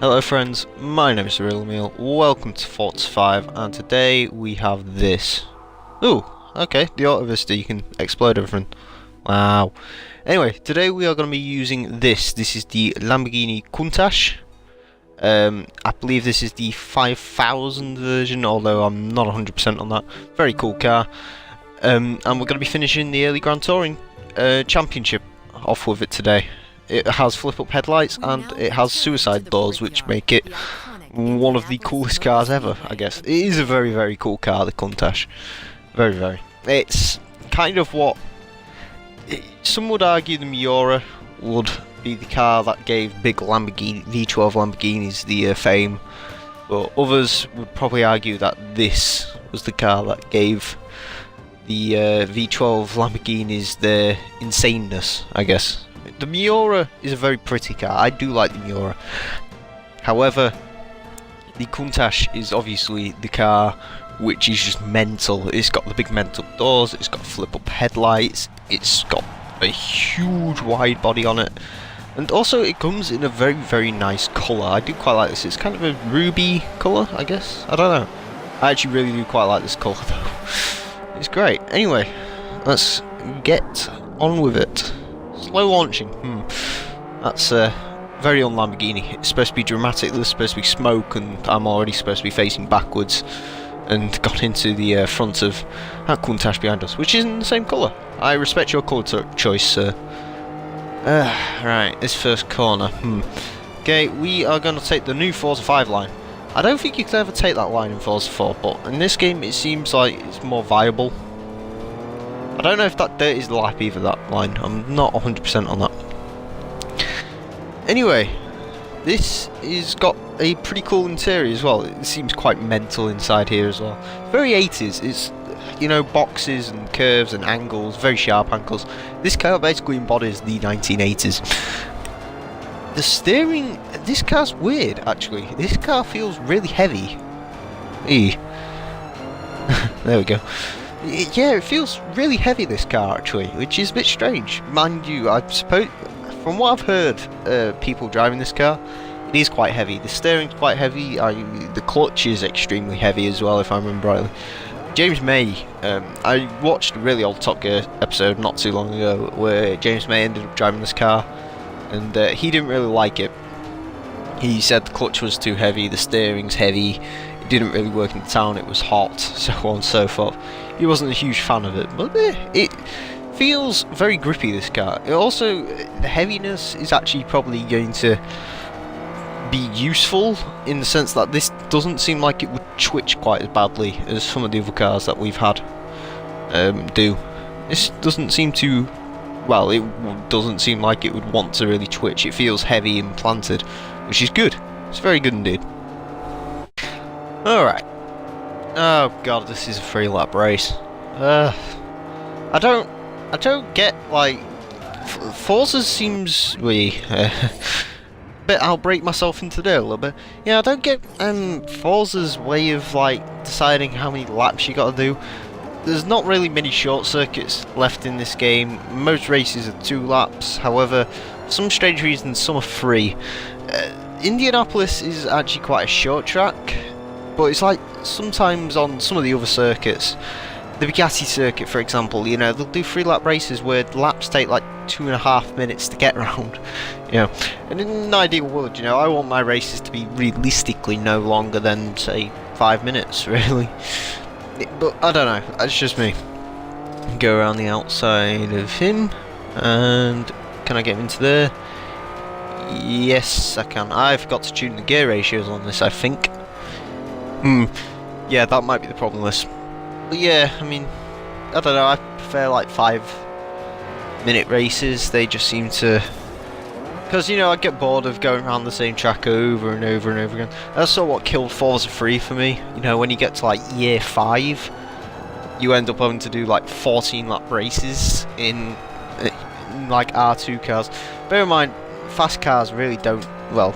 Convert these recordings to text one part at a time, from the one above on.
Hello friends, my name is Real Meal, welcome to Forza 5, and today we have this. Ooh, okay, the Auto Vista, you can explode everything. Wow. Anyway, today we are going to be using this. This is the Lamborghini Countach. I believe this is the 5000 version, although I'm not 100% on that. Very cool car. And we're going to be finishing the early Grand Touring Championship off with it today. It has flip-up headlights and it has suicide doors, which make it one of the coolest cars ever, I guess. It is a very, very cool car, the Countach. Very, very. It's kind of what... some would argue the Miura would be the car that gave big Lamborghini, V12 Lamborghinis the fame. But others would probably argue that this was the car that gave the V12 Lamborghinis their insaneness, I guess. The Miura is a very pretty car. I do like the Miura. However, the Countach is obviously the car which is just mental. It's got the big mental doors, it's got flip-up headlights, it's got a huge wide body on it, and also it comes in a very, very nice colour. I do quite like this. It's kind of a ruby colour, I guess. I don't know. I actually really do quite like this colour though. It's great. Anyway, let's get on with it. Slow launching, that's very un-Lamborghini. It's supposed to be dramatic, there's supposed to be smoke, and I'm already supposed to be facing backwards and got into the front of that Countach behind us, which is in the same colour. I respect your colour choice, sir. Right, this first corner, Okay, we are going to take the new Forza 5 line. I don't think you could ever take that line in Forza 4, but in this game it seems like it's more viable. I don't know if that dirt is the lap either, that line. I'm not 100% on that. Anyway, this has got a pretty cool interior as well. It seems quite mental inside here as well. Very 80s. It's, you know, boxes and curves and angles, very sharp angles. This car basically embodies the 1980s. The steering, this car's weird actually. This car feels really heavy. Eee. There we go. Yeah, it feels really heavy, this car, actually, which is a bit strange. Mind you, I suppose, from what I've heard, people driving this car, it is quite heavy. The steering's quite heavy, the clutch is extremely heavy as well, if I remember rightly. James May, I watched a really old Top Gear episode not too long ago, where James May ended up driving this car, and he didn't really like it. He said the clutch was too heavy, the steering's heavy, it didn't really work in town, it was hot, so on and so forth. He wasn't a huge fan of it, but it feels very grippy, this car. It also, the heaviness is actually probably going to be useful in the sense that this doesn't seem like it would twitch quite as badly as some of the other cars that we've had do. This doesn't seem to, well, it doesn't seem like it would want to really twitch. It feels heavy and planted, which is good. It's very good indeed. Alright. Oh god, this is a 3-lap race. I don't get, like, Forza seems bit outbreak myself into there a little bit. Yeah, I don't get Forza's way of like deciding how many laps you gotta do. There's not really many short circuits left in this game. Most races are 2 laps, however, for some strange reason some are 3. Indianapolis is actually quite a short track, but it's like sometimes on some of the other circuits, the Bugatti circuit for example, you know, they'll do 3-lap races where laps take like 2.5 minutes to get around, you know. And in an ideal world, you know, I want my races to be realistically no longer than, say, 5 minutes, really. But I don't know, that's just me. Go around the outside of him, and can I get him into there? Yes, I can. I forgot to tune the gear ratios on this, I think. Yeah, that might be the problem with this. But yeah, I mean, I don't know, I prefer like 5-minute races. They just seem to... because, you know, I get bored of going around the same track over and over and over again. That's sort of what killed Forza 3 for me. You know, when you get to like year 5, you end up having to do like 14-lap races in like R2 cars. Bear in mind, fast cars really don't... well,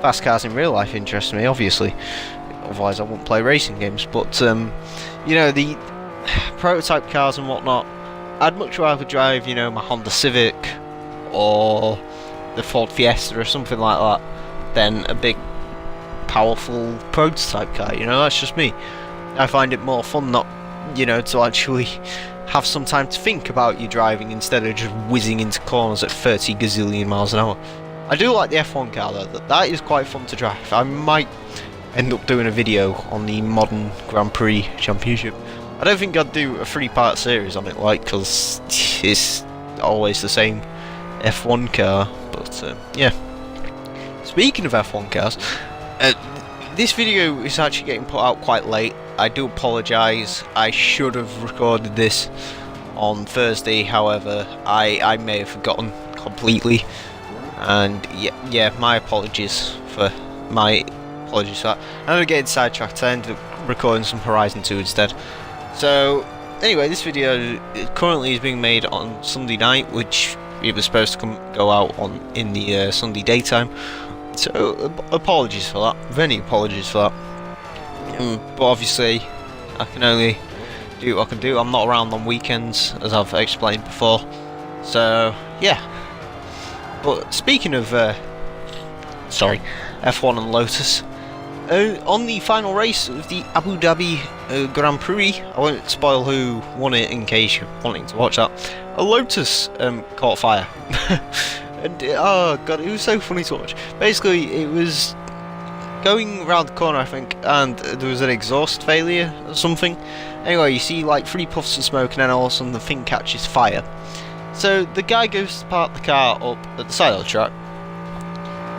fast cars in real life interest me, obviously. Otherwise I wouldn't play racing games. But, you know, the prototype cars and whatnot, I'd much rather drive, you know, my Honda Civic or the Ford Fiesta or something like that than a big powerful prototype car, you know, that's just me. I find it more fun not, you know, to actually have some time to think about your driving instead of just whizzing into corners at 30 gazillion miles an hour. I do like the F1 car though, that is quite fun to drive. I might end up doing a video on the modern Grand Prix Championship. I don't think I'd do a 3-part series on it, like, because it's always the same F1 car, but yeah. Speaking of F1 cars, this video is actually getting put out quite late. I do apologise, I should have recorded this on Thursday, however, I may have forgotten completely, and yeah, my apologies for that. I'm going to get sidetracked, I ended up recording some Horizon 2 instead. So, anyway, this video currently is being made on Sunday night, which it was supposed to go out in the Sunday daytime. So, apologies for that. Many apologies for that. But obviously, I can only do what I can do. I'm not around on weekends, as I've explained before. So, yeah. But speaking of, F1 and Lotus, on the final race of the Abu Dhabi Grand Prix, I won't spoil who won it in case you're wanting to watch that, a Lotus caught fire. And oh god, it was so funny to watch. Basically, it was going around the corner, I think, and there was an exhaust failure or something. Anyway, you see like 3 puffs of smoke, and then all of a sudden the thing catches fire. So the guy goes to park the car up at the side of the track,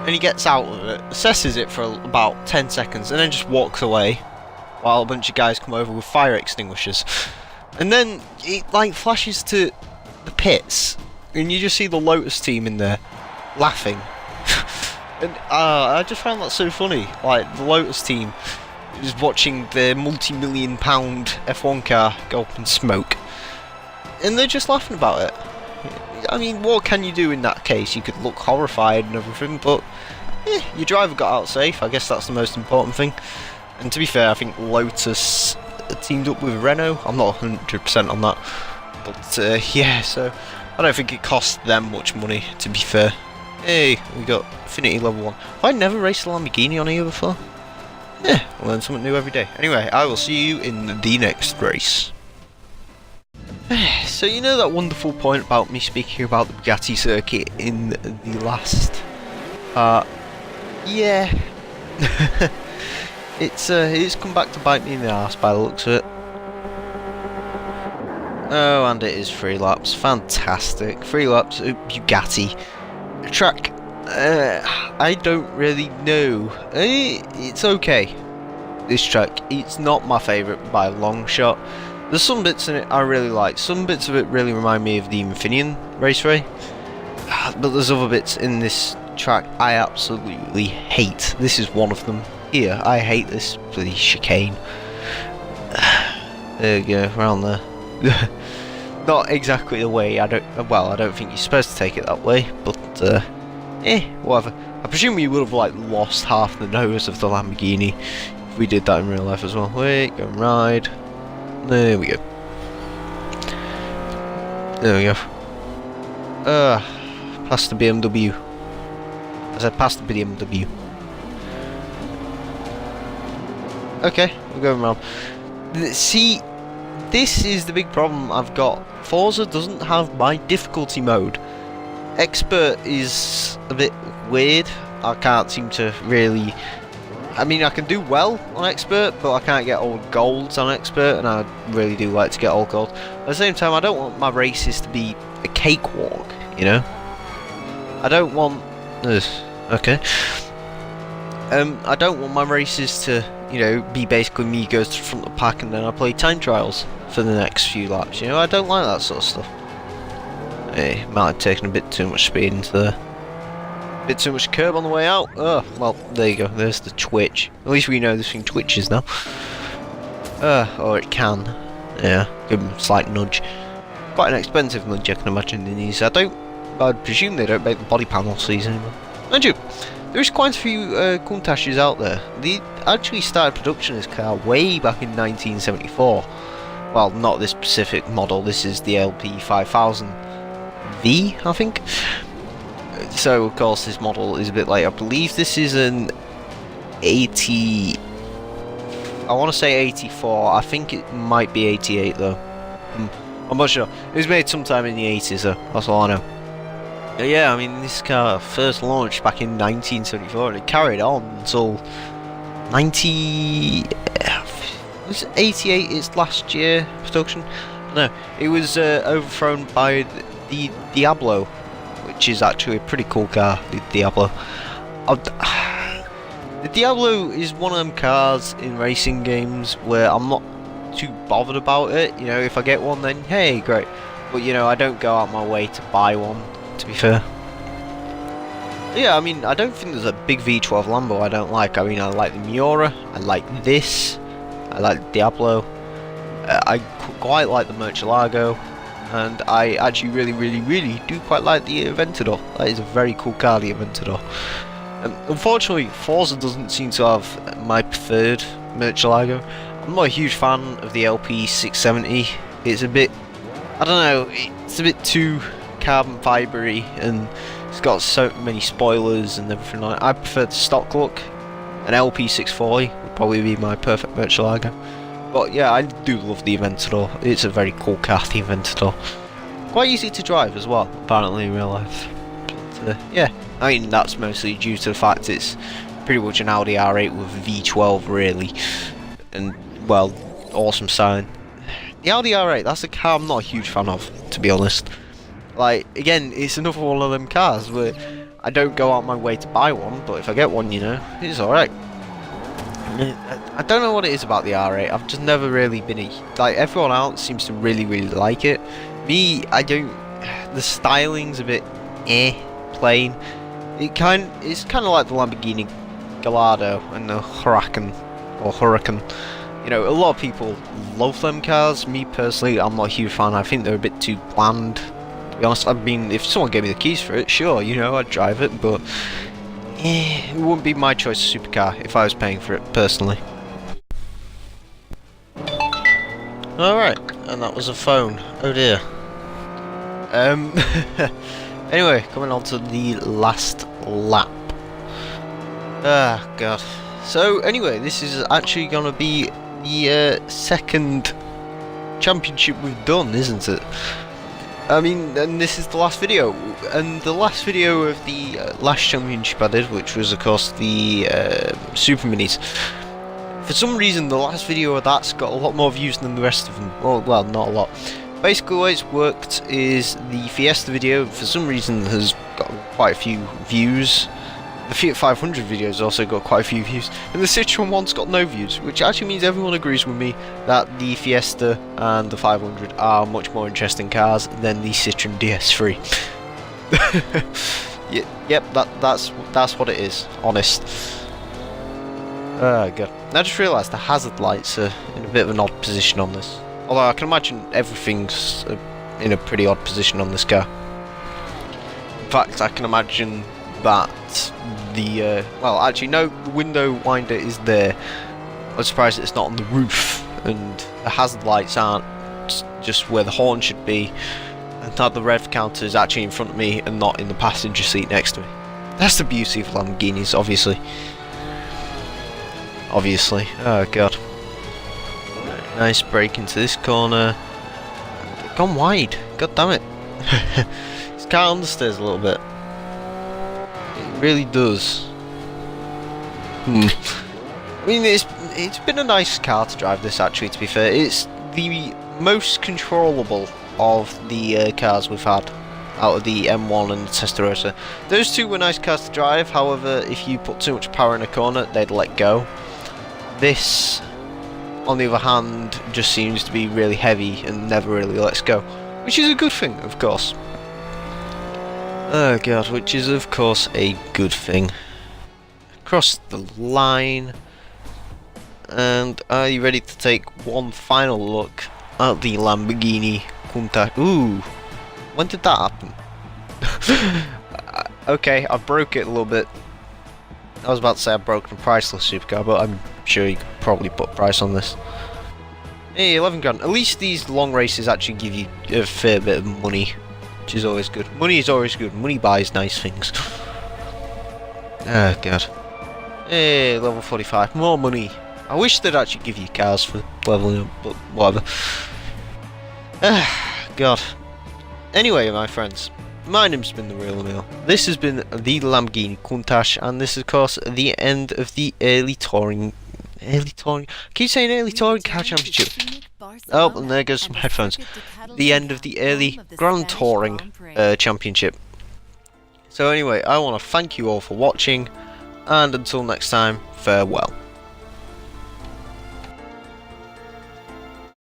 and he gets out of it, assesses it for about 10 seconds, and then just walks away while a bunch of guys come over with fire extinguishers. And then it like flashes to the pits, and you just see the Lotus team in there laughing. And I just found that so funny. Like, the Lotus team is watching their multi-million pound F1 car go up in smoke, and they're just laughing about it. I mean, what can you do in that case? You could look horrified and everything, but your driver got out safe. I guess that's the most important thing. And to be fair, I think Lotus teamed up with Renault. I'm not 100% on that, but yeah, so I don't think it cost them much money, to be fair. Hey, we got Affinity level 1. Have I never raced a Lamborghini on here before? Yeah, I learn something new every day. Anyway, I will see you in the next race. So you know that wonderful point about me speaking about the Bugatti circuit in the last yeah. It's come back to bite me in the arse by the looks of it. Oh, and it is 3 laps. Fantastic. 3 laps of Bugatti. Track, I don't really know. It's okay. This track, it's not my favourite by a long shot. There's some bits in it I really like. Some bits of it really remind me of the Infineon Raceway. But there's other bits in this track I absolutely hate. This is one of them. Here, I hate this bloody chicane. There we go, around there. Not exactly the way, I don't think you're supposed to take it that way, but whatever. I presume you would have like lost half the nose of the Lamborghini if we did that in real life as well. Wait, go and ride. There we go. There we go. Past the BMW. I said past the BMW. Okay, we're going around. See, this is the big problem I've got. Forza doesn't have my difficulty mode. Expert is a bit weird. I can't seem to really... I mean, I can do well on Expert, but I can't get all golds on Expert, and I really do like to get all gold. At the same time, I don't want my races to be a cakewalk, you know? I don't want... okay. I don't want my races to, you know, be basically me goes to the front of the pack and then I play time trials for the next few laps, you know? I don't like that sort of stuff. Hey, might have taken a bit too much speed into there. A bit too much curb on the way out. Oh, well, there you go. There's the twitch. At least we know this thing twitches now. Or it can. Yeah, give them a slight nudge. Quite an expensive nudge, I can imagine, in these. I'd presume they don't make the body panels these anymore. Mind you, there's quite a few Countaches out there. They actually started production of this car way back in 1974. Well, not this specific model. This is the LP5000V, I think. So, of course, this model is a bit late. I believe this is an 80. I want to say 84. I think it might be 88 though. I'm not sure. It was made sometime in the 80s though. That's all I know. Yeah, I mean, this car first launched back in 1974 and it carried on until 90. Was 88 its last year production? No, it was overthrown by the Diablo, which is actually a pretty cool car, the Diablo. The Diablo is one of them cars in racing games where I'm not too bothered about it. You know, if I get one, then hey, great. But you know, I don't go out my way to buy one, to be fair. Yeah, I mean, I don't think there's a big V12 Lambo I don't like. I mean, I like the Miura, I like this, I like the Diablo, I quite like the Murcielago, and I actually really do quite like the Aventador. That is a very cool car, the Aventador. Unfortunately, Forza doesn't seem to have my preferred Murcielago. I'm not a huge fan of the LP670. It's a bit, I don't know, it's a bit too carbon fibery and it's got so many spoilers and everything like that. I prefer the stock look. An LP640 would probably be my perfect Murcielago. But yeah, I do love the Aventador. It's a very cool car, the Aventador. Quite easy to drive as well, apparently in real life. But yeah, I mean that's mostly due to the fact it's pretty much an Audi R8 with a V12 really. And well, awesome sound. The Audi R8, that's a car I'm not a huge fan of, to be honest. Like, again, it's another one of them cars where I don't go out my way to buy one, but if I get one, you know, it's alright. I don't know what it is about the R8, I've just never really been like, everyone else seems to really like it. Me, I don't, the styling's a bit plain. It's kind of like the Lamborghini Gallardo and the Huracan. You know, a lot of people love them cars. Me personally, I'm not a huge fan. I think they're a bit too bland. To be honest, I mean, if someone gave me the keys for it, sure, you know, I'd drive it, but it wouldn't be my choice of supercar if I was paying for it personally. Alright, and that was a phone. Oh dear. Anyway, coming on to the last lap. Ah, God. So, anyway, this is actually going to be the second championship we've done, isn't it? I mean, and this is the last video, and the last video of the last championship I did, which was of course the Super Minis. For some reason, the last video of that's got a lot more views than the rest of them. Well, not a lot. Basically, the way it's worked is the Fiesta video, for some reason, has got quite a few views. The Fiat 500 videos also got quite a few views, and the Citroen one's got no views, which actually means everyone agrees with me that the Fiesta and the 500 are much more interesting cars than the Citroen DS3. Yep, that's what it is, honest. Oh god. I just realised the hazard lights are in a bit of an odd position on this. Although I can imagine everything's in a pretty odd position on this car. In fact, I can imagine that the well, actually no, the window winder is there. I'm surprised it's not on the roof, and the hazard lights aren't just where the horn should be, and that the rev counter is actually in front of me and not in the passenger seat next to me. That's the beauty of Lamborghinis, obviously. Oh god. Nice break into this corner. They've gone wide. God damn it. This car understeers a little bit. It really does. I mean, it's been a nice car to drive, this, actually, to be fair. It's the most controllable of the cars we've had out of the M1 and the Testarossa. Those two were nice cars to drive, however, if you put too much power in a corner, they'd let go. This, on the other hand, just seems to be really heavy and never really lets go, which is a good thing, of course. Oh god, which is of course a good thing. Across the line, and are you ready to take one final look at the Lamborghini Countach? Ooh, when did that happen? Okay, I broke it a little bit. I was about to say I broke a priceless supercar, but I'm sure you could probably put a price on this. Hey, 11 grand. At least these long races actually give you a fair bit of money, which is always good. Money is always good. Money buys nice things. Oh god. Hey, level 45. More money. I wish they'd actually give you cars for leveling up, but whatever. God. Anyway, my friends, my name's been the Real Emil. This has been the Lamborghini Countach, and this is, of course, the end of the early touring. I keep saying early touring car championship. Oh, and there goes some headphones. The end of the early Grand Touring championship. So anyway, I want to thank you all for watching, and until next time, farewell.